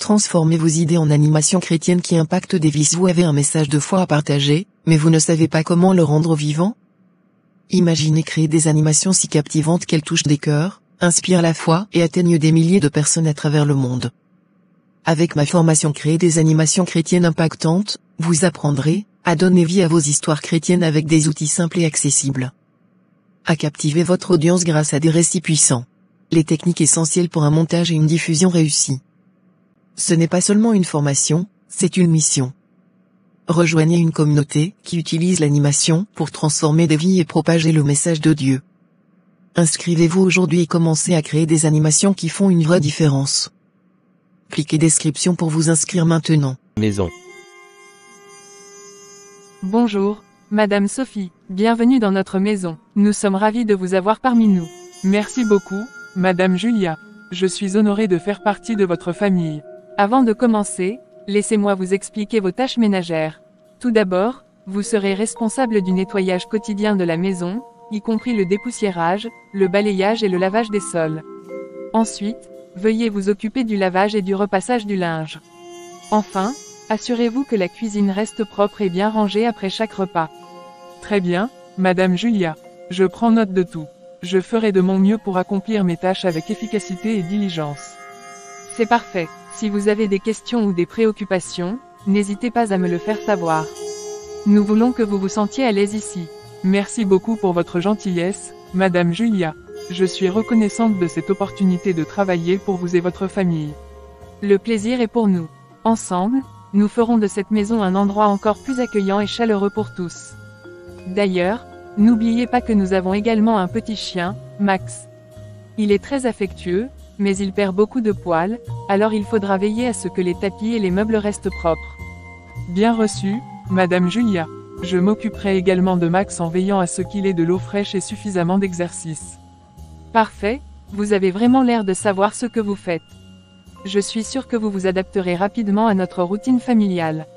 Transformez vos idées en animations chrétiennes qui impactent des vies. Vous avez un message de foi à partager, mais vous ne savez pas comment le rendre vivant? Imaginez créer des animations si captivantes qu'elles touchent des cœurs, inspirent la foi et atteignent des milliers de personnes à travers le monde. Avec ma formation Créer des animations chrétiennes impactantes, vous apprendrez à donner vie à vos histoires chrétiennes avec des outils simples et accessibles. À captiver votre audience grâce à des récits puissants. Les techniques essentielles pour un montage et une diffusion réussie. Ce n'est pas seulement une formation, c'est une mission. Rejoignez une communauté qui utilise l'animation pour transformer des vies et propager le message de Dieu. Inscrivez-vous aujourd'hui et commencez à créer des animations qui font une vraie différence. Cliquez description pour vous inscrire maintenant. Maison. Bonjour, Madame Sophie, bienvenue dans notre maison. Nous sommes ravis de vous avoir parmi nous. Merci beaucoup, Madame Julia. Je suis honoré de faire partie de votre famille. Avant de commencer, laissez-moi vous expliquer vos tâches ménagères. Tout d'abord, vous serez responsable du nettoyage quotidien de la maison, y compris le dépoussiérage, le balayage et le lavage des sols. Ensuite, veuillez vous occuper du lavage et du repassage du linge. Enfin, assurez-vous que la cuisine reste propre et bien rangée après chaque repas. Très bien, Madame Julia. Je prends note de tout. Je ferai de mon mieux pour accomplir mes tâches avec efficacité et diligence. C'est parfait. Si vous avez des questions ou des préoccupations, n'hésitez pas à me le faire savoir. Nous voulons que vous vous sentiez à l'aise ici. Merci beaucoup pour votre gentillesse, Madame Julia. Je suis reconnaissante de cette opportunité de travailler pour vous et votre famille. Le plaisir est pour nous. Ensemble, nous ferons de cette maison un endroit encore plus accueillant et chaleureux pour tous. D'ailleurs, n'oubliez pas que nous avons également un petit chien, Max. Il est très affectueux, mais il perd beaucoup de poils, alors il faudra veiller à ce que les tapis et les meubles restent propres. Bien reçu, Madame Julia. Je m'occuperai également de Max en veillant à ce qu'il ait de l'eau fraîche et suffisamment d'exercice. Parfait, vous avez vraiment l'air de savoir ce que vous faites. Je suis sûre que vous vous adapterez rapidement à notre routine familiale.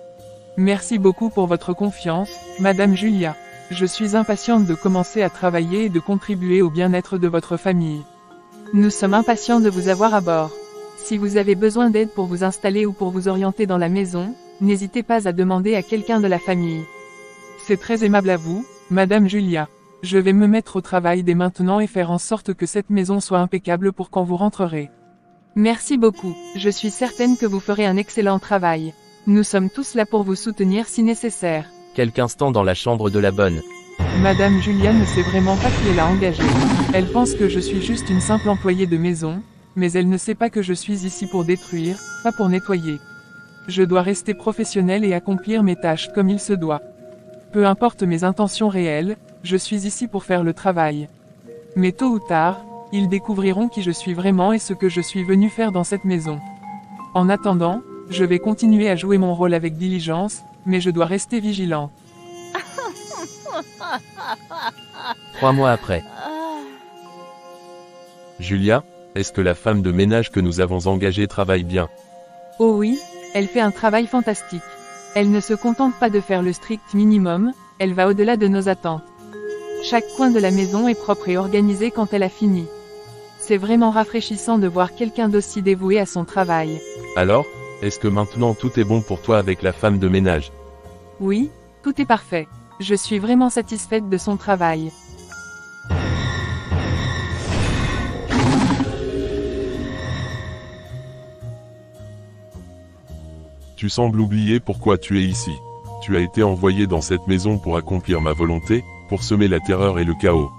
Merci beaucoup pour votre confiance, Madame Julia. Je suis impatiente de commencer à travailler et de contribuer au bien-être de votre famille. Nous sommes impatients de vous avoir à bord. Si vous avez besoin d'aide pour vous installer ou pour vous orienter dans la maison, n'hésitez pas à demander à quelqu'un de la famille. C'est très aimable à vous, Madame Julia. Je vais me mettre au travail dès maintenant et faire en sorte que cette maison soit impeccable pour quand vous rentrerez. Merci beaucoup, je suis certaine que vous ferez un excellent travail. Nous sommes tous là pour vous soutenir si nécessaire. Quelques instants dans la chambre de la bonne. Madame Julia ne sait vraiment pas qui elle a engagé. Elle pense que je suis juste une simple employée de maison, mais elle ne sait pas que je suis ici pour détruire, pas pour nettoyer. Je dois rester professionnelle et accomplir mes tâches comme il se doit. Peu importe mes intentions réelles, je suis ici pour faire le travail. Mais tôt ou tard, ils découvriront qui je suis vraiment et ce que je suis venu faire dans cette maison. En attendant, je vais continuer à jouer mon rôle avec diligence, mais je dois rester vigilant. 3 mois après. Julia, est-ce que la femme de ménage que nous avons engagée travaille bien? Oh oui, elle fait un travail fantastique. Elle ne se contente pas de faire le strict minimum, elle va au-delà de nos attentes. Chaque coin de la maison est propre et organisé quand elle a fini. C'est vraiment rafraîchissant de voir quelqu'un d'aussi dévoué à son travail. Alors, est-ce que maintenant tout est bon pour toi avec la femme de ménage? Oui, tout est parfait. Je suis vraiment satisfaite de son travail. Tu sembles oublier pourquoi tu es ici. Tu as été envoyé dans cette maison pour accomplir ma volonté, pour semer la terreur et le chaos.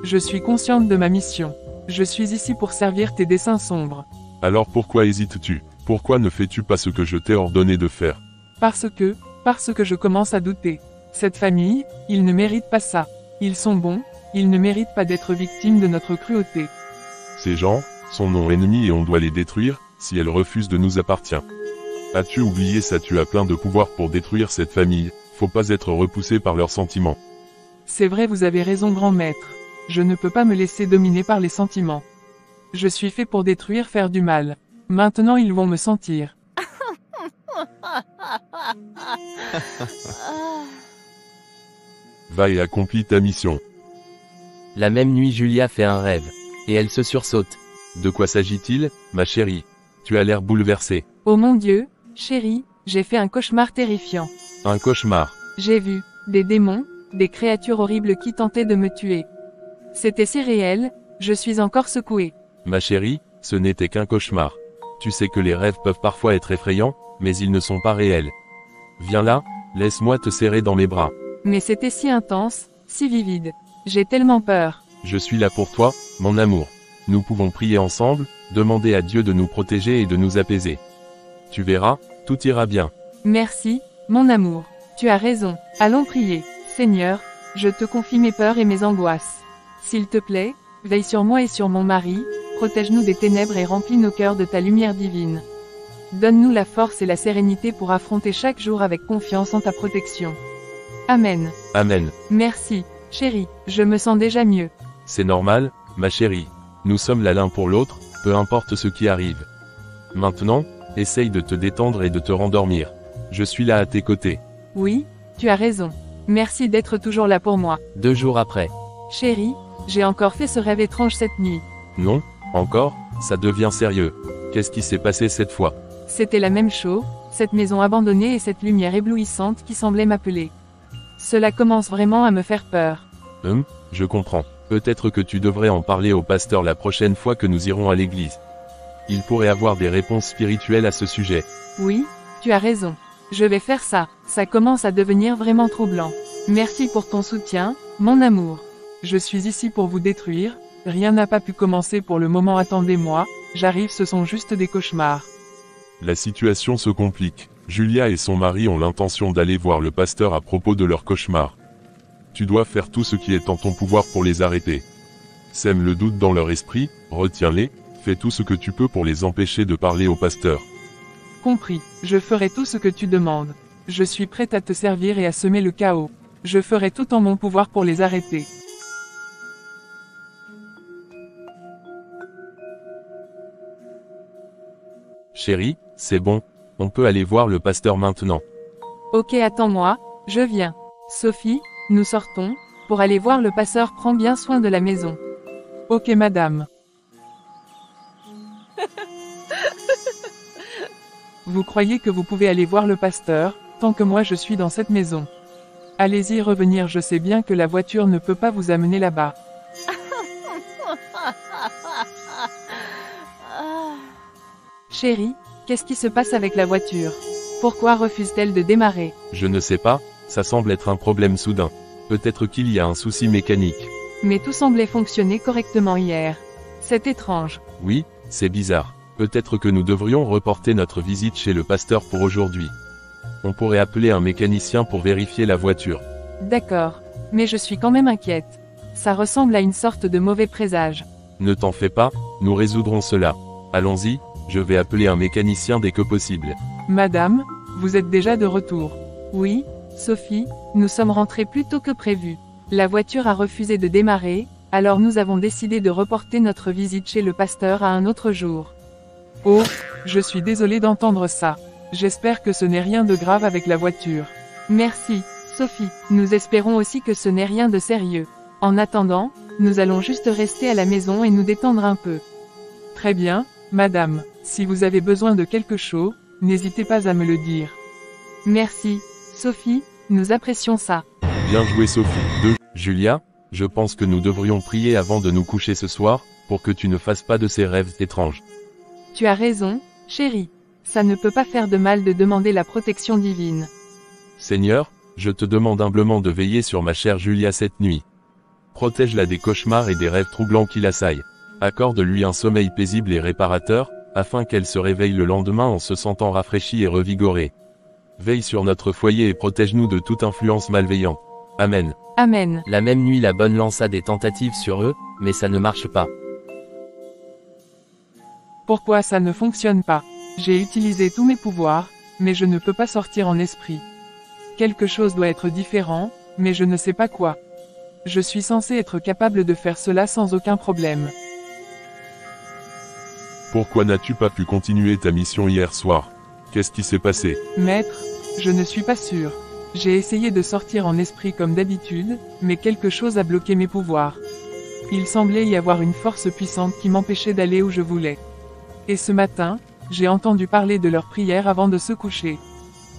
Je suis consciente de ma mission. Je suis ici pour servir tes desseins sombres. Alors pourquoi hésites-tu? Pourquoi ne fais-tu pas ce que je t'ai ordonné de faire? Parce que je commence à douter. Cette famille, ils ne méritent pas ça. Ils sont bons, ils ne méritent pas d'être victimes de notre cruauté. Ces gens sont nos ennemis et on doit les détruire, si elles refusent de nous appartenir. As-tu oublié ça? Tu as plein de pouvoir pour détruire cette famille, faut pas être repoussé par leurs sentiments. C'est vrai, vous avez raison, grand maître. Je ne peux pas me laisser dominer par les sentiments. Je suis fait pour détruire, faire du mal. Maintenant ils vont me sentir. Va et accomplis ta mission. La même nuit, Julia fait un rêve. Et elle se sursaute. De quoi s'agit-il, ma chérie? Tu as l'air bouleversé. Oh mon Dieu, chérie, j'ai fait un cauchemar terrifiant. Un cauchemar. J'ai vu des démons, des créatures horribles qui tentaient de me tuer. C'était si réel, je suis encore secouée. Ma chérie, ce n'était qu'un cauchemar. Tu sais que les rêves peuvent parfois être effrayants, mais ils ne sont pas réels. Viens là, laisse-moi te serrer dans mes bras. Mais c'était si intense, si vivide. J'ai tellement peur. Je suis là pour toi, mon amour. Nous pouvons prier ensemble, demander à Dieu de nous protéger et de nous apaiser. Tu verras, tout ira bien. Merci, mon amour. Tu as raison. Allons prier. Seigneur, je te confie mes peurs et mes angoisses. S'il te plaît, veille sur moi et sur mon mari, protège-nous des ténèbres et remplis nos cœurs de ta lumière divine. Donne-nous la force et la sérénité pour affronter chaque jour avec confiance en ta protection. Amen. Amen. Merci, chérie, je me sens déjà mieux. C'est normal, ma chérie. Nous sommes là l'un pour l'autre, peu importe ce qui arrive. Maintenant, essaye de te détendre et de te rendormir. Je suis là à tes côtés. Oui, tu as raison. Merci d'être toujours là pour moi. 2 jours après. Chérie, j'ai encore fait ce rêve étrange cette nuit. Non, encore, ça devient sérieux. Qu'est-ce qui s'est passé cette fois? C'était la même chose, cette maison abandonnée et cette lumière éblouissante qui semblait m'appeler. Cela commence vraiment à me faire peur. Je comprends. Peut-être que tu devrais en parler au pasteur la prochaine fois que nous irons à l'église. Il pourrait avoir des réponses spirituelles à ce sujet. Oui, tu as raison. Je vais faire ça. Ça commence à devenir vraiment troublant. Merci pour ton soutien, mon amour. Je suis ici pour vous détruire, rien n'a pas pu commencer pour le moment, attendez-moi, j'arrive, ce sont juste des cauchemars. La situation se complique. Julia et son mari ont l'intention d'aller voir le pasteur à propos de leur cauchemar. Tu dois faire tout ce qui est en ton pouvoir pour les arrêter. Sème le doute dans leur esprit, retiens-les, fais tout ce que tu peux pour les empêcher de parler au pasteur. Compris, je ferai tout ce que tu demandes. Je suis prête à te servir et à semer le chaos. Je ferai tout en mon pouvoir pour les arrêter. Chérie, c'est bon, on peut aller voir le pasteur maintenant. Ok, attends-moi, je viens. Sophie, nous sortons, pour aller voir le pasteur, prends bien soin de la maison. Ok madame. Vous croyez que vous pouvez aller voir le pasteur, tant que moi je suis dans cette maison. Allez-y revenir, je sais bien que la voiture ne peut pas vous amener là-bas. Chérie, qu'est-ce qui se passe avec la voiture? Pourquoi refuse-t-elle de démarrer? Je ne sais pas, ça semble être un problème soudain. Peut-être qu'il y a un souci mécanique. Mais tout semblait fonctionner correctement hier. C'est étrange. Oui, c'est bizarre. Peut-être que nous devrions reporter notre visite chez le pasteur pour aujourd'hui. On pourrait appeler un mécanicien pour vérifier la voiture. D'accord. Mais je suis quand même inquiète. Ça ressemble à une sorte de mauvais présage. Ne t'en fais pas, nous résoudrons cela. Allons-y, je vais appeler un mécanicien dès que possible. Madame, vous êtes déjà de retour. Oui, Sophie, nous sommes rentrés plus tôt que prévu. La voiture a refusé de démarrer, alors nous avons décidé de reporter notre visite chez le pasteur à un autre jour. Oh, je suis désolée d'entendre ça. J'espère que ce n'est rien de grave avec la voiture. Merci, Sophie. Nous espérons aussi que ce n'est rien de sérieux. En attendant, nous allons juste rester à la maison et nous détendre un peu. Très bien, madame. Si vous avez besoin de quelque chose, n'hésitez pas à me le dire. Merci, Sophie, nous apprécions ça. Bien joué Sophie. Julia, je pense que nous devrions prier avant de nous coucher ce soir, pour que tu ne fasses pas de ces rêves étranges. Tu as raison, chérie. Ça ne peut pas faire de mal de demander la protection divine. Seigneur, je te demande humblement de veiller sur ma chère Julia cette nuit. Protège-la des cauchemars et des rêves troublants qui l'assaillent. Accorde-lui un sommeil paisible et réparateur, afin qu'elle se réveille le lendemain en se sentant rafraîchie et revigorée. Veille sur notre foyer et protège-nous de toute influence malveillante. Amen. Amen. La même nuit, la bonne lança des tentatives sur eux, mais ça ne marche pas. Pourquoi ça ne fonctionne pas? J'ai utilisé tous mes pouvoirs, mais je ne peux pas sortir en esprit. Quelque chose doit être différent, mais je ne sais pas quoi. Je suis censé être capable de faire cela sans aucun problème. Pourquoi n'as-tu pas pu continuer ta mission hier soir? Qu'est-ce qui s'est passé? Maître, je ne suis pas sûr. J'ai essayé de sortir en esprit comme d'habitude, mais quelque chose a bloqué mes pouvoirs. Il semblait y avoir une force puissante qui m'empêchait d'aller où je voulais. Et ce matin, J'ai entendu parler de leurs prières avant de se coucher.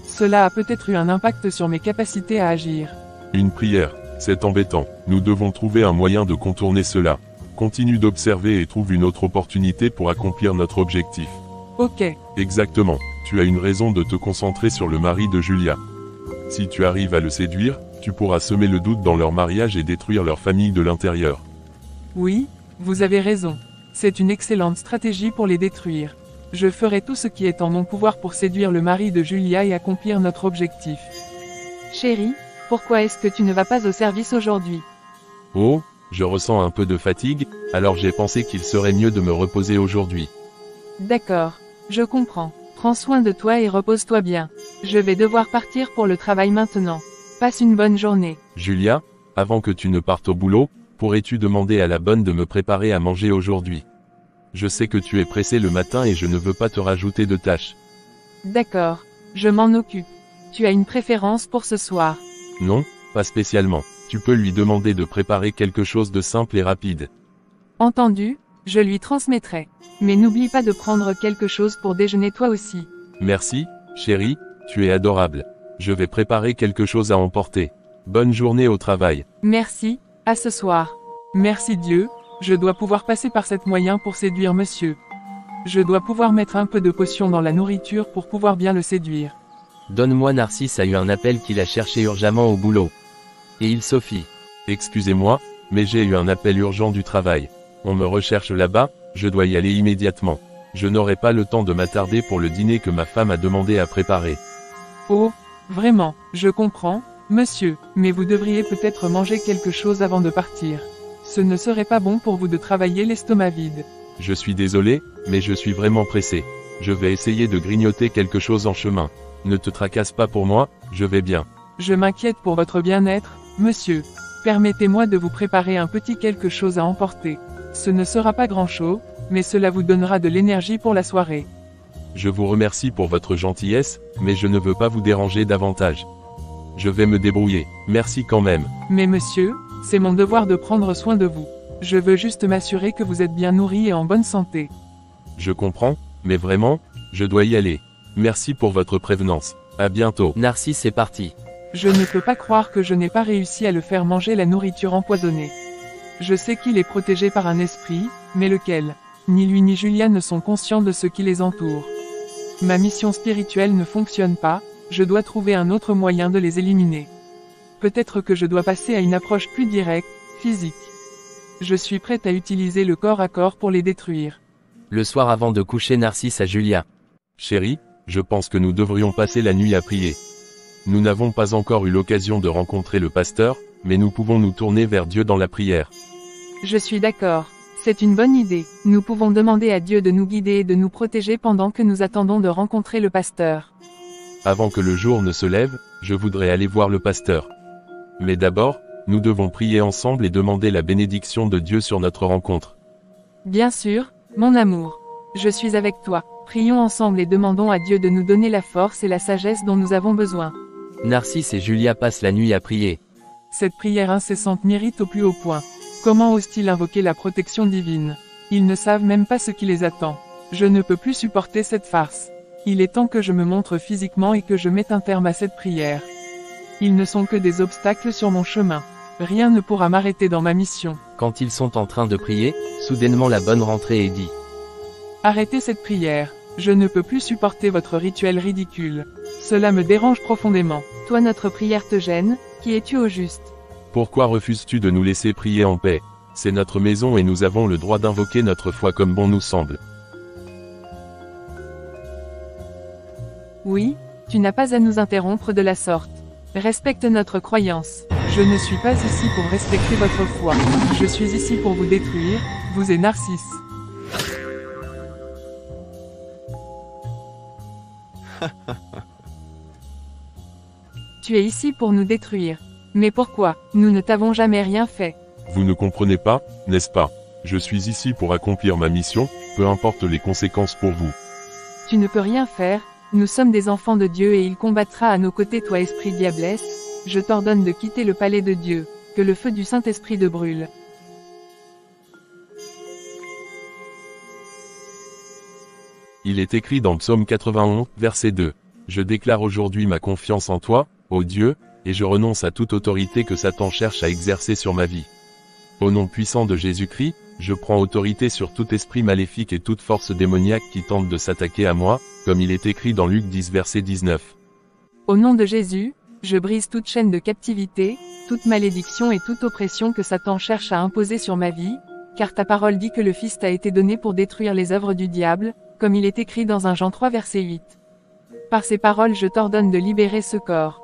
Cela a peut-être eu un impact sur mes capacités à agir. Une prière, c'est embêtant. Nous devons trouver un moyen de contourner cela. Continue d'observer et trouve une autre opportunité pour accomplir notre objectif. Ok. Exactement. Tu as une raison de te concentrer sur le mari de Julia. Si tu arrives à le séduire, tu pourras semer le doute dans leur mariage et détruire leur famille de l'intérieur. Oui, vous avez raison. C'est une excellente stratégie pour les détruire. Je ferai tout ce qui est en mon pouvoir pour séduire le mari de Julia et accomplir notre objectif. Chérie, pourquoi est-ce que tu ne vas pas au service aujourd'hui? Oh, je ressens un peu de fatigue, alors j'ai pensé qu'il serait mieux de me reposer aujourd'hui. D'accord, je comprends. Prends soin de toi et repose-toi bien. Je vais devoir partir pour le travail maintenant. Passe une bonne journée. Julia, avant que tu ne partes au boulot, pourrais-tu demander à la bonne de me préparer à manger aujourd'hui? Je sais que tu es pressé le matin et je ne veux pas te rajouter de tâches. D'accord, je m'en occupe. Tu as une préférence pour ce soir? Non, pas spécialement. Tu peux lui demander de préparer quelque chose de simple et rapide. Entendu, je lui transmettrai. Mais n'oublie pas de prendre quelque chose pour déjeuner toi aussi. Merci, chérie, tu es adorable. Je vais préparer quelque chose à emporter. Bonne journée au travail. Merci, à ce soir. Merci Dieu, je dois pouvoir passer par cet moyen pour séduire monsieur. Je dois pouvoir mettre un peu de potion dans la nourriture pour pouvoir bien le séduire. Donne-moi. Narcisse a eu un appel qu'il a cherché urgemment au boulot. Et il Sophie. Excusez-moi, mais j'ai eu un appel urgent du travail. On me recherche là-bas, je dois y aller immédiatement. Je n'aurai pas le temps de m'attarder pour le dîner que ma femme a demandé à préparer. Oh, vraiment, je comprends, monsieur, mais vous devriez peut-être manger quelque chose avant de partir. Ce ne serait pas bon pour vous de travailler l'estomac vide. Je suis désolé, mais je suis vraiment pressé. Je vais essayer de grignoter quelque chose en chemin. Ne te tracasse pas pour moi, je vais bien. Je m'inquiète pour votre bien-être, monsieur. Permettez-moi de vous préparer un petit quelque chose à emporter. Ce ne sera pas grand-chose, mais cela vous donnera de l'énergie pour la soirée. Je vous remercie pour votre gentillesse, mais je ne veux pas vous déranger davantage. Je vais me débrouiller, merci quand même. Mais monsieur, c'est mon devoir de prendre soin de vous. Je veux juste m'assurer que vous êtes bien nourri et en bonne santé. Je comprends, mais vraiment, je dois y aller. Merci pour votre prévenance. À bientôt. Narcisse est parti. Je ne peux pas croire que je n'ai pas réussi à le faire manger la nourriture empoisonnée. Je sais qu'il est protégé par un esprit, mais lequel? Ni lui ni Julia ne sont conscients de ce qui les entoure. Ma mission spirituelle ne fonctionne pas, je dois trouver un autre moyen de les éliminer. Peut-être que je dois passer à une approche plus directe, physique. Je suis prête à utiliser le corps à corps pour les détruire. Le soir avant de coucher, Narcisse à Julia. Chérie, je pense que nous devrions passer la nuit à prier. Nous n'avons pas encore eu l'occasion de rencontrer le pasteur, mais nous pouvons nous tourner vers Dieu dans la prière. Je suis d'accord. C'est une bonne idée. Nous pouvons demander à Dieu de nous guider et de nous protéger pendant que nous attendons de rencontrer le pasteur. Avant que le jour ne se lève, je voudrais aller voir le pasteur. Mais d'abord, nous devons prier ensemble et demander la bénédiction de Dieu sur notre rencontre. Bien sûr, mon amour. Je suis avec toi. Prions ensemble et demandons à Dieu de nous donner la force et la sagesse dont nous avons besoin. Narcisse et Julia passent la nuit à prier. Cette prière incessante m'irrite au plus haut point. Comment osent-ils invoquer la protection divine? Ils ne savent même pas ce qui les attend. Je ne peux plus supporter cette farce. Il est temps que je me montre physiquement et que je mette un terme à cette prière. Ils ne sont que des obstacles sur mon chemin. Rien ne pourra m'arrêter dans ma mission. Quand ils sont en train de prier, soudainement la bonne rentrée est dit. Arrêtez cette prière. Je ne peux plus supporter votre rituel ridicule. Cela me dérange profondément. Toi, notre prière te gêne, qui es-tu au juste? Pourquoi refuses-tu de nous laisser prier en paix? C'est notre maison et nous avons le droit d'invoquer notre foi comme bon nous semble. Oui, tu n'as pas à nous interrompre de la sorte. Respecte notre croyance. Je ne suis pas ici pour respecter votre foi. Je suis ici pour vous détruire, vous et Narcisse. Tu es ici pour nous détruire. Mais pourquoi? Nous ne t'avons jamais rien fait. Vous ne comprenez pas, n'est-ce pas? Je suis ici pour accomplir ma mission, peu importe les conséquences pour vous. Tu ne peux rien faire, nous sommes des enfants de Dieu et il combattra à nos côtés, toi esprit diablesse. Je t'ordonne de quitter le palais de Dieu, que le feu du Saint-Esprit te brûle. Il est écrit dans Psaume 91, verset 2. Je déclare aujourd'hui ma confiance en toi, ô Dieu, et je renonce à toute autorité que Satan cherche à exercer sur ma vie. Au nom puissant de Jésus-Christ, je prends autorité sur tout esprit maléfique et toute force démoniaque qui tente de s'attaquer à moi, comme il est écrit dans Luc 10 verset 19. Au nom de Jésus, je brise toute chaîne de captivité, toute malédiction et toute oppression que Satan cherche à imposer sur ma vie, car ta parole dit que le Fils t'a été donné pour détruire les œuvres du diable, comme il est écrit dans 1 Jean 3 verset 8. Par ces paroles je t'ordonne de libérer ce corps.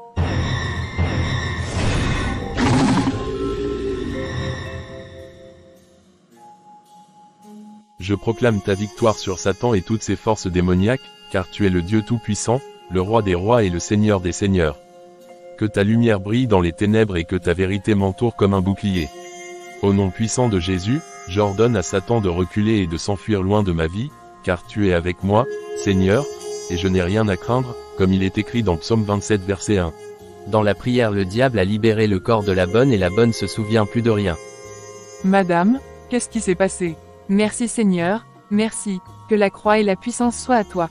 Je proclame ta victoire sur Satan et toutes ses forces démoniaques, car tu es le Dieu Tout-Puissant, le Roi des rois et le Seigneur des seigneurs. Que ta lumière brille dans les ténèbres et que ta vérité m'entoure comme un bouclier. Au nom puissant de Jésus, j'ordonne à Satan de reculer et de s'enfuir loin de ma vie, car tu es avec moi, Seigneur, et je n'ai rien à craindre, comme il est écrit dans Psaume 27 verset 1. Dans la prière, le diable a libéré le corps de la bonne et la bonne se souvient plus de rien. Madame, qu'est-ce qui s'est passé? Merci Seigneur, merci, que la croix et la puissance soient à toi.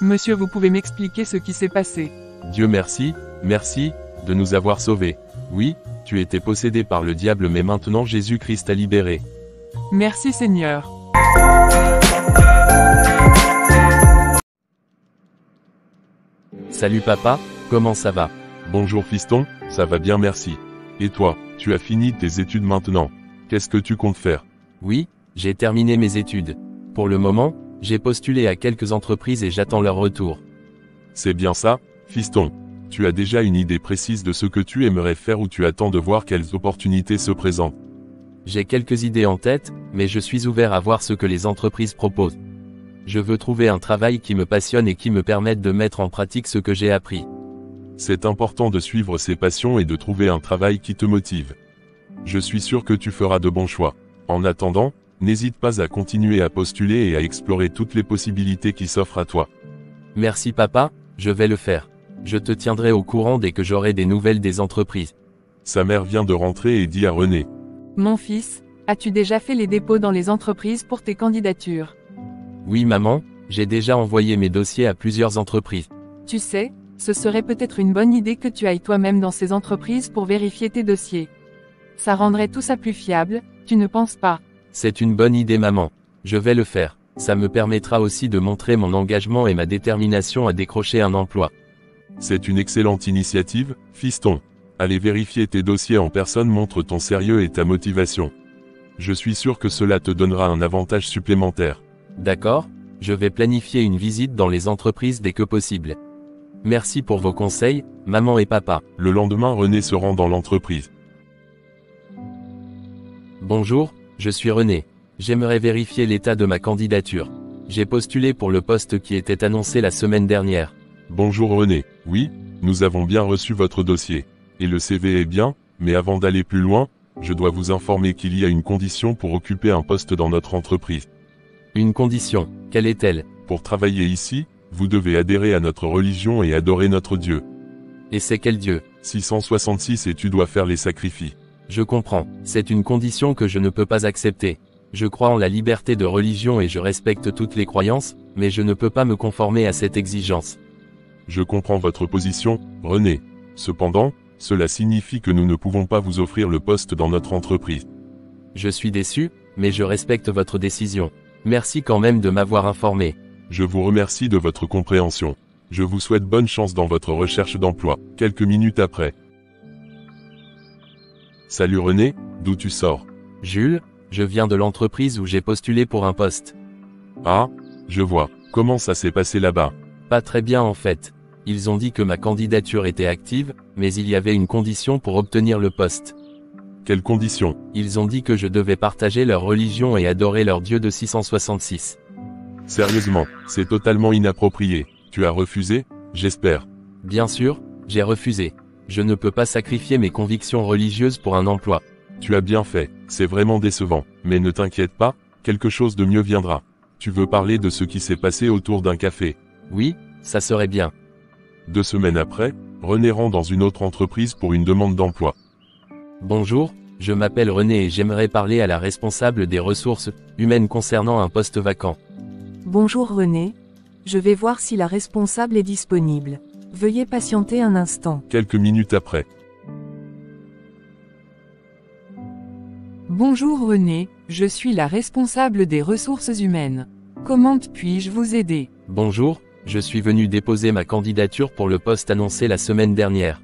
Monsieur, vous pouvez m'expliquer ce qui s'est passé? Dieu merci, merci, de nous avoir sauvés. Oui, tu étais possédé par le diable mais maintenant Jésus-Christ t'a libéré. Merci Seigneur. Salut papa, comment ça va? Bonjour fiston, ça va bien merci. Et toi, tu as fini tes études maintenant. Qu'est-ce que tu comptes faire? Oui, j'ai terminé mes études. Pour le moment, j'ai postulé à quelques entreprises et j'attends leur retour. C'est bien ça, fiston. Tu as déjà une idée précise de ce que tu aimerais faire ou tu attends de voir quelles opportunités se présentent? J'ai quelques idées en tête, mais je suis ouvert à voir ce que les entreprises proposent. Je veux trouver un travail qui me passionne et qui me permette de mettre en pratique ce que j'ai appris. C'est important de suivre ses passions et de trouver un travail qui te motive. Je suis sûr que tu feras de bons choix. En attendant, n'hésite pas à continuer à postuler et à explorer toutes les possibilités qui s'offrent à toi. Merci papa, je vais le faire. Je te tiendrai au courant dès que j'aurai des nouvelles des entreprises. Sa mère vient de rentrer et dit à René. Mon fils, as-tu déjà fait les dépôts dans les entreprises pour tes candidatures? Oui maman, j'ai déjà envoyé mes dossiers à plusieurs entreprises. Tu sais, ce serait peut-être une bonne idée que tu ailles toi-même dans ces entreprises pour vérifier tes dossiers. Ça rendrait tout ça plus fiable, tu ne penses pas? C'est une bonne idée maman. Je vais le faire. Ça me permettra aussi de montrer mon engagement et ma détermination à décrocher un emploi. C'est une excellente initiative, fiston. Aller vérifier tes dossiers en personne montre ton sérieux et ta motivation. Je suis sûr que cela te donnera un avantage supplémentaire. D'accord, je vais planifier une visite dans les entreprises dès que possible. Merci pour vos conseils, maman et papa. Le lendemain, René se rend dans l'entreprise. Bonjour, je suis René. J'aimerais vérifier l'état de ma candidature. J'ai postulé pour le poste qui était annoncé la semaine dernière. Bonjour René. Oui, nous avons bien reçu votre dossier. Et le CV est bien, mais avant d'aller plus loin, je dois vous informer qu'il y a une condition pour occuper un poste dans notre entreprise. Une condition, quelle est-elle? Pour travailler ici, vous devez adhérer à notre religion et adorer notre Dieu. Et c'est quel Dieu? 666 et tu dois faire les sacrifices. Je comprends, c'est une condition que je ne peux pas accepter. Je crois en la liberté de religion et je respecte toutes les croyances, mais je ne peux pas me conformer à cette exigence. Je comprends votre position, René. Cependant, cela signifie que nous ne pouvons pas vous offrir le poste dans notre entreprise. Je suis déçu, mais je respecte votre décision. Merci quand même de m'avoir informé. Je vous remercie de votre compréhension. Je vous souhaite bonne chance dans votre recherche d'emploi. Quelques minutes après. Salut René, d'où tu sors? Jules, je viens de l'entreprise où j'ai postulé pour un poste. Ah, je vois. Comment ça s'est passé là-bas? Pas très bien en fait. Ils ont dit que ma candidature était active, mais il y avait une condition pour obtenir le poste. Quelle condition? Ils ont dit que je devais partager leur religion et adorer leur Dieu de 666. Sérieusement, c'est totalement inapproprié. Tu as refusé, j'espère. Bien sûr, j'ai refusé. Je ne peux pas sacrifier mes convictions religieuses pour un emploi. Tu as bien fait, c'est vraiment décevant, mais ne t'inquiète pas, quelque chose de mieux viendra. Tu veux parler de ce qui s'est passé autour d'un café? Oui, ça serait bien. 2 semaines après, René rentre dans une autre entreprise pour une demande d'emploi. Bonjour, je m'appelle René et j'aimerais parler à la responsable des ressources humaines concernant un poste vacant. Bonjour René, Je vais voir si la responsable est disponible. Veuillez patienter un instant. Quelques minutes après. Bonjour René, je suis la responsable des ressources humaines. Comment puis-je vous aider? Bonjour, je suis venu déposer ma candidature pour le poste annoncé la semaine dernière.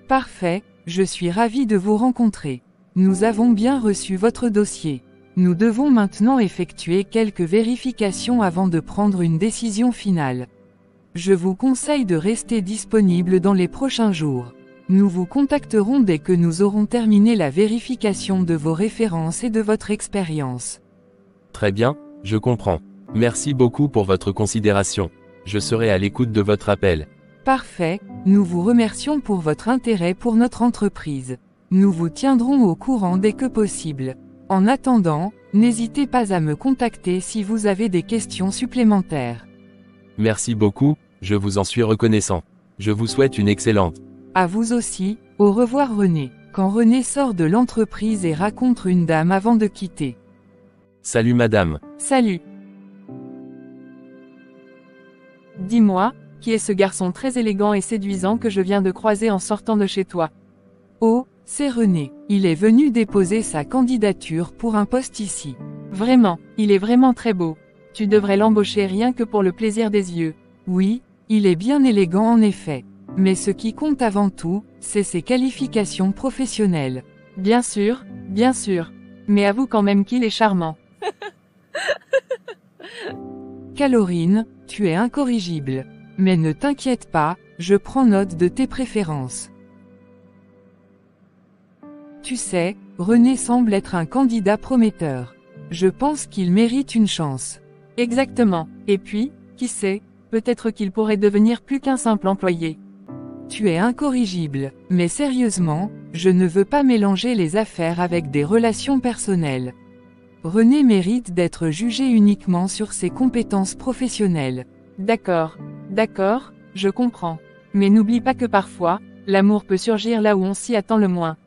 Parfait, je suis ravi de vous rencontrer. Nous avons bien reçu votre dossier. Nous devons maintenant effectuer quelques vérifications avant de prendre une décision finale. Je vous conseille de rester disponible dans les prochains jours. Nous vous contacterons dès que nous aurons terminé la vérification de vos références et de votre expérience. Très bien, je comprends. Merci beaucoup pour votre considération. Je serai à l'écoute de votre appel. Parfait, nous vous remercions pour votre intérêt pour notre entreprise. Nous vous tiendrons au courant dès que possible. En attendant, n'hésitez pas à me contacter si vous avez des questions supplémentaires. Merci beaucoup, je vous en suis reconnaissant. Je vous souhaite une excellente. À vous aussi, au revoir René. Quand René sort de l'entreprise et rencontre une dame avant de quitter. Salut madame. Salut. Dis-moi, qui est ce garçon très élégant et séduisant que je viens de croiser en sortant de chez toi? Oh, c'est René. Il est venu déposer sa candidature pour un poste ici. Vraiment, il est vraiment très beau. Tu devrais l'embaucher rien que pour le plaisir des yeux. Oui, il est bien élégant en effet. Mais ce qui compte avant tout, c'est ses qualifications professionnelles. Bien sûr, bien sûr. Mais avoue quand même qu'il est charmant. Caroline, tu es incorrigible. Mais ne t'inquiète pas, je prends note de tes préférences. Tu sais, René semble être un candidat prometteur. Je pense qu'il mérite une chance. Exactement. Et puis, qui sait, peut-être qu'il pourrait devenir plus qu'un simple employé. Tu es incorrigible, mais sérieusement, je ne veux pas mélanger les affaires avec des relations personnelles. René mérite d'être jugé uniquement sur ses compétences professionnelles. D'accord, je comprends. Mais n'oublie pas que parfois, l'amour peut surgir là où on s'y attend le moins.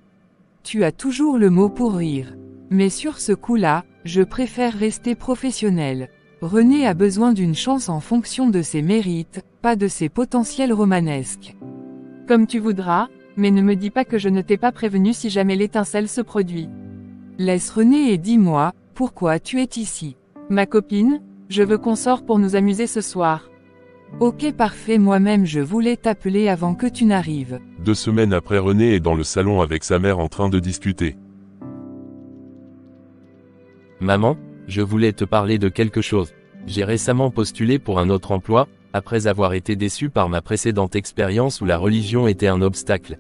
Tu as toujours le mot pour rire. Mais sur ce coup-là, je préfère rester professionnel. René a besoin d'une chance en fonction de ses mérites, pas de ses potentiels romanesques. Comme tu voudras, mais ne me dis pas que je ne t'ai pas prévenu si jamais l'étincelle se produit. Laisse René et dis-moi, pourquoi tu es ici? Ma copine, je veux qu'on sorte pour nous amuser ce soir. Ok parfait, moi-même je voulais t'appeler avant que tu n'arrives. 2 semaines après, René est dans le salon avec sa mère en train de discuter. Maman, je voulais te parler de quelque chose. J'ai récemment postulé pour un autre emploi, après avoir été déçu par ma précédente expérience où la religion était un obstacle.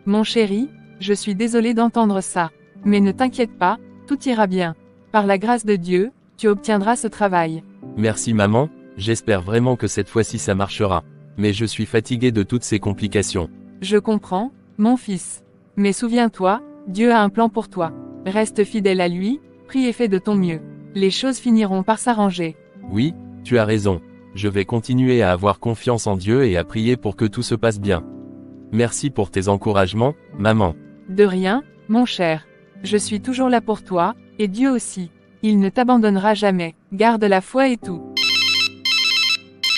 Mon chéri, je suis désolé d'entendre ça. Mais ne t'inquiète pas, tout ira bien. Par la grâce de Dieu, tu obtiendras ce travail. Merci maman, j'espère vraiment que cette fois-ci ça marchera. Mais je suis fatigué de toutes ces complications. Je comprends, mon fils. Mais souviens-toi, Dieu a un plan pour toi. Reste fidèle à lui, prie et fais de ton mieux. Les choses finiront par s'arranger. Oui, tu as raison. Je vais continuer à avoir confiance en Dieu et à prier pour que tout se passe bien. Merci pour tes encouragements, maman. De rien, mon cher. Je suis toujours là pour toi, et Dieu aussi. Il ne t'abandonnera jamais. Garde la foi et tout.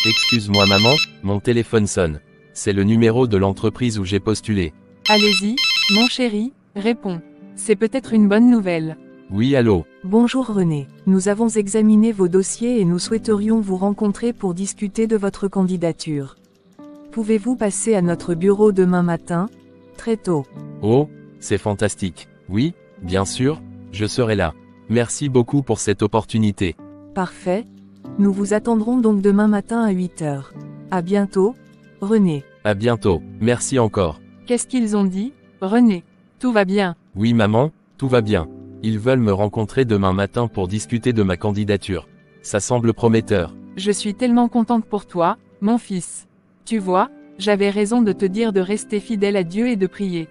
Excuse-moi maman, mon téléphone sonne. C'est le numéro de l'entreprise où j'ai postulé. Allez-y, mon chéri, réponds. C'est peut-être une bonne nouvelle. Oui, allô. Bonjour René, nous avons examiné vos dossiers et nous souhaiterions vous rencontrer pour discuter de votre candidature. Pouvez-vous passer à notre bureau demain matin? Très tôt. Oh, c'est fantastique. Oui, bien sûr, je serai là. Merci beaucoup pour cette opportunité. Parfait. Nous vous attendrons donc demain matin à 8 h. À bientôt, René. À bientôt, merci encore. Qu'est-ce qu'ils ont dit, René? Tout va bien. Oui maman, tout va bien. Ils veulent me rencontrer demain matin pour discuter de ma candidature. Ça semble prometteur. Je suis tellement contente pour toi, mon fils. Tu vois, j'avais raison de te dire de rester fidèle à Dieu et de prier.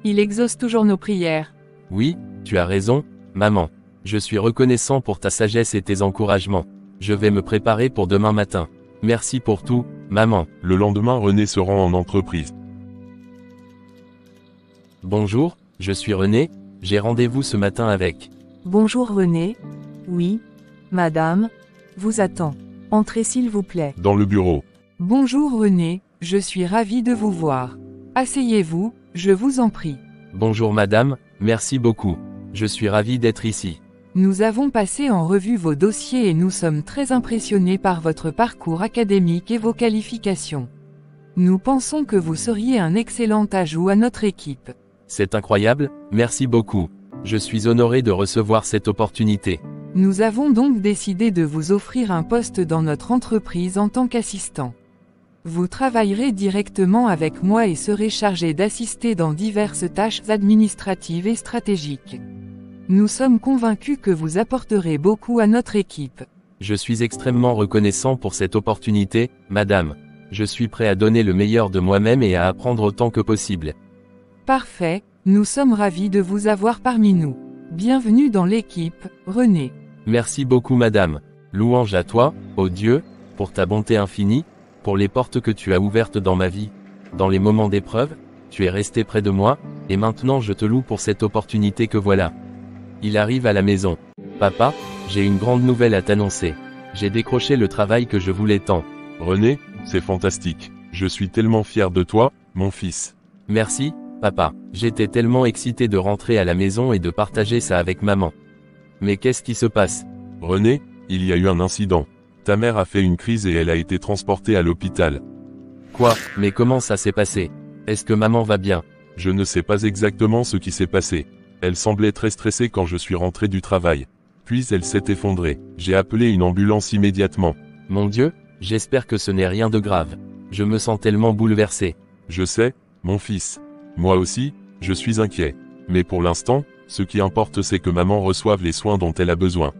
Il exauce toujours nos prières. Oui, tu as raison, maman. Je suis reconnaissant pour ta sagesse et tes encouragements. Je vais me préparer pour demain matin. Merci pour tout, maman. Le lendemain, René se rend en entreprise. Bonjour, je suis René. J'ai rendez-vous ce matin avec. Bonjour René. Oui, madame, vous attend. Entrez s'il vous plaît. Dans le bureau. Bonjour René, je suis ravi de vous voir. Asseyez-vous, je vous en prie. Bonjour madame, merci beaucoup. Je suis ravi d'être ici. Nous avons passé en revue vos dossiers et nous sommes très impressionnés par votre parcours académique et vos qualifications. Nous pensons que vous seriez un excellent ajout à notre équipe. C'est incroyable, merci beaucoup. Je suis honoré de recevoir cette opportunité. Nous avons donc décidé de vous offrir un poste dans notre entreprise en tant qu'assistant. Vous travaillerez directement avec moi et serez chargé d'assister dans diverses tâches administratives et stratégiques. Nous sommes convaincus que vous apporterez beaucoup à notre équipe. Je suis extrêmement reconnaissant pour cette opportunité, madame. Je suis prêt à donner le meilleur de moi-même et à apprendre autant que possible. Parfait, nous sommes ravis de vous avoir parmi nous. Bienvenue dans l'équipe, René. Merci beaucoup madame. Louange à toi, ô Dieu, pour ta bonté infinie, pour les portes que tu as ouvertes dans ma vie. Dans les moments d'épreuve, tu es resté près de moi, et maintenant je te loue pour cette opportunité que voilà. Il arrive à la maison. Papa, j'ai une grande nouvelle à t'annoncer. J'ai décroché le travail que je voulais tant. René, c'est fantastique. Je suis tellement fier de toi, mon fils. Merci, papa. J'étais tellement excité de rentrer à la maison et de partager ça avec maman. Mais qu'est-ce qui se passe? René, il y a eu un incident. Ta mère a fait une crise et elle a été transportée à l'hôpital. Quoi? Mais comment ça s'est passé? Est-ce que maman va bien? Je ne sais pas exactement ce qui s'est passé. Elle semblait très stressée quand je suis rentré du travail. Puis elle s'est effondrée. J'ai appelé une ambulance immédiatement. Mon Dieu, j'espère que ce n'est rien de grave. Je me sens tellement bouleversé. Je sais, mon fils. Moi aussi, je suis inquiet. Mais pour l'instant, ce qui importe c'est que maman reçoive les soins dont elle a besoin.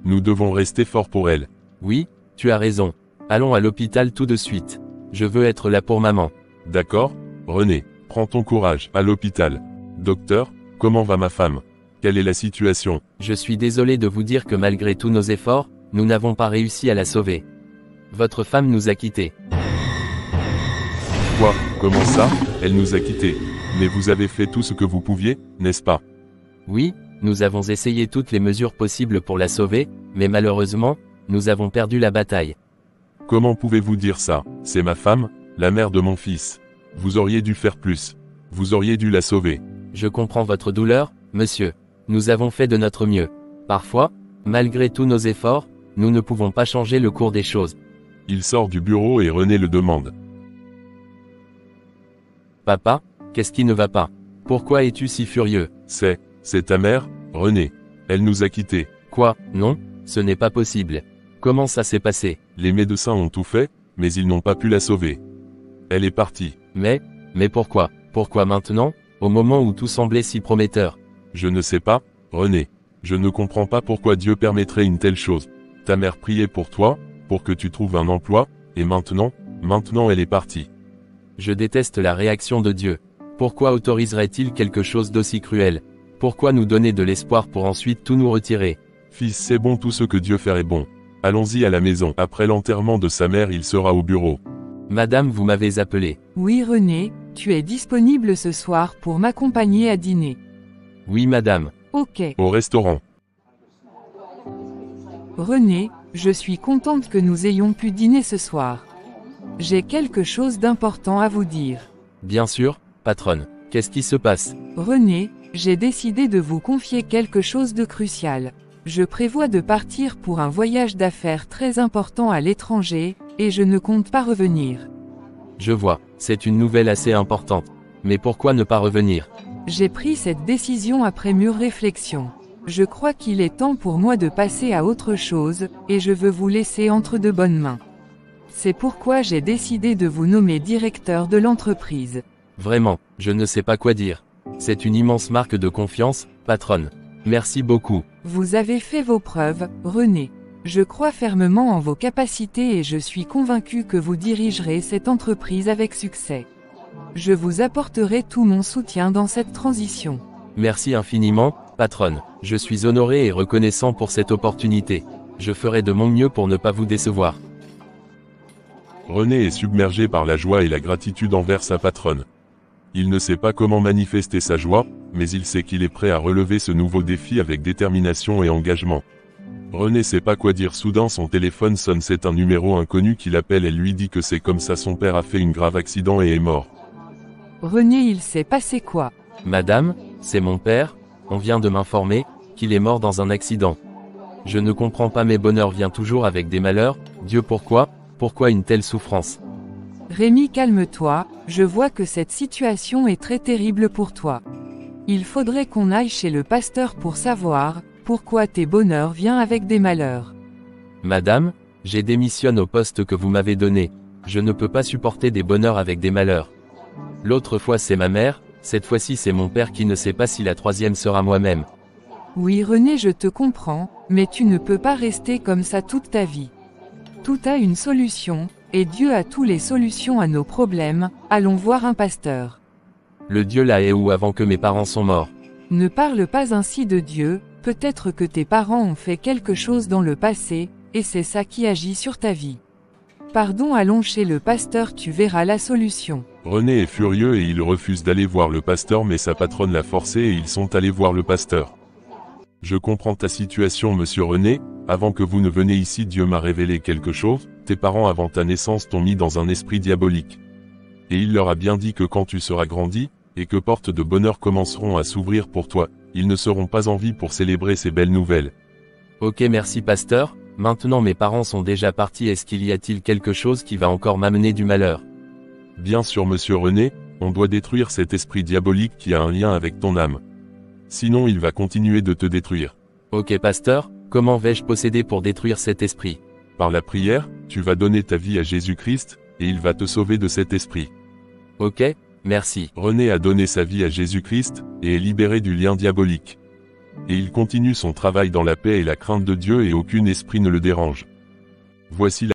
Nous devons rester forts pour elle. Oui, tu as raison. Allons à l'hôpital tout de suite. Je veux être là pour maman. D'accord, René, prends ton courage, à l'hôpital. Docteur, comment va ma femme? Quelle est la situation? Je suis désolé de vous dire que malgré tous nos efforts, nous n'avons pas réussi à la sauver. Votre femme nous a quittés. Quoi? Comment ça? Elle nous a quittés. Mais vous avez fait tout ce que vous pouviez, n'est-ce pas? Oui, nous avons essayé toutes les mesures possibles pour la sauver, mais malheureusement, nous avons perdu la bataille. Comment pouvez-vous dire ça? C'est ma femme, la mère de mon fils. Vous auriez dû faire plus. Vous auriez dû la sauver. Je comprends votre douleur, monsieur. Nous avons fait de notre mieux. Parfois, malgré tous nos efforts, nous ne pouvons pas changer le cours des choses. Il sort du bureau et René le demande. Papa, qu'est-ce qui ne va pas? Pourquoi es-tu si furieux? C'est ta mère, René. Elle nous a quittés. Quoi? Non, ce n'est pas possible. Comment ça s'est passé? Les médecins ont tout fait, mais ils n'ont pas pu la sauver. Elle est partie. Mais pourquoi? Pourquoi maintenant, au moment où tout semblait si prometteur? Je ne sais pas, René. Je ne comprends pas pourquoi Dieu permettrait une telle chose. Ta mère priait pour toi, pour que tu trouves un emploi, et maintenant elle est partie. Je déteste la réaction de Dieu. Pourquoi autoriserait-il quelque chose d'aussi cruel? Pourquoi nous donner de l'espoir pour ensuite tout nous retirer? Fils, c'est bon, tout ce que Dieu fait est bon. Allons-y à la maison. Après l'enterrement de sa mère, il sera au bureau. Madame, vous m'avez appelé. Oui René, tu es disponible ce soir pour m'accompagner à dîner. Oui madame. Ok. Au restaurant. René, je suis contente que nous ayons pu dîner ce soir. J'ai quelque chose d'important à vous dire. Bien sûr, patronne. Qu'est-ce qui se passe? René, j'ai décidé de vous confier quelque chose de crucial. Je prévois de partir pour un voyage d'affaires très important à l'étranger, et je ne compte pas revenir. Je vois, c'est une nouvelle assez importante. Mais pourquoi ne pas revenir? J'ai pris cette décision après mûre réflexion. Je crois qu'il est temps pour moi de passer à autre chose, et je veux vous laisser entre de bonnes mains. C'est pourquoi j'ai décidé de vous nommer directeur de l'entreprise. Vraiment, je ne sais pas quoi dire. C'est une immense marque de confiance, patronne. Merci beaucoup. Vous avez fait vos preuves, René. Je crois fermement en vos capacités et je suis convaincu que vous dirigerez cette entreprise avec succès. Je vous apporterai tout mon soutien dans cette transition. Merci infiniment, patronne. Je suis honoré et reconnaissant pour cette opportunité. Je ferai de mon mieux pour ne pas vous décevoir. René est submergé par la joie et la gratitude envers sa patronne. Il ne sait pas comment manifester sa joie, mais il sait qu'il est prêt à relever ce nouveau défi avec détermination et engagement. René sait pas quoi dire, soudain son téléphone sonne, c'est un numéro inconnu qui l'appelle, elle lui dit que c'est comme ça, son père a fait un grave accident et est mort. René, il s'est passé quoi? Madame, c'est mon père, on vient de m'informer, qu'il est mort dans un accident. Je ne comprends pas, mes bonheurs viennent toujours avec des malheurs, Dieu pourquoi une telle souffrance? Rémi, calme-toi, je vois que cette situation est très terrible pour toi. Il faudrait qu'on aille chez le pasteur pour savoir, pourquoi tes bonheurs viennent avec des malheurs. Madame, j'ai démissionné au poste que vous m'avez donné, je ne peux pas supporter des bonheurs avec des malheurs. L'autre fois c'est ma mère, cette fois-ci c'est mon père qui ne sait pas si la troisième sera moi-même. Oui René, je te comprends, mais tu ne peux pas rester comme ça toute ta vie. Tout a une solution, et Dieu a toutes les solutions à nos problèmes, allons voir un pasteur. Le Dieu là est où avant que mes parents sont morts? Ne parle pas ainsi de Dieu, peut-être que tes parents ont fait quelque chose dans le passé, et c'est ça qui agit sur ta vie. Pardon, allons chez le pasteur, tu verras la solution. René est furieux et il refuse d'aller voir le pasteur, mais sa patronne l'a forcé et ils sont allés voir le pasteur. Je comprends ta situation, monsieur René, avant que vous ne veniez ici, Dieu m'a révélé quelque chose, tes parents avant ta naissance t'ont mis dans un esprit diabolique. Et il leur a bien dit que quand tu seras grandi, et que portes de bonheur commenceront à s'ouvrir pour toi, ils ne seront pas en vie pour célébrer ces belles nouvelles. Ok, merci pasteur, maintenant mes parents sont déjà partis, est-ce qu'il y a-t-il quelque chose qui va encore m'amener du malheur? Bien sûr monsieur René, on doit détruire cet esprit diabolique qui a un lien avec ton âme. Sinon il va continuer de te détruire. Ok pasteur, comment vais-je procéder pour détruire cet esprit? Par la prière, tu vas donner ta vie à Jésus-Christ, et il va te sauver de cet esprit. Ok, merci. René a donné sa vie à Jésus-Christ, et est libéré du lien diabolique. Et il continue son travail dans la paix et la crainte de Dieu et aucun esprit ne le dérange. Voici la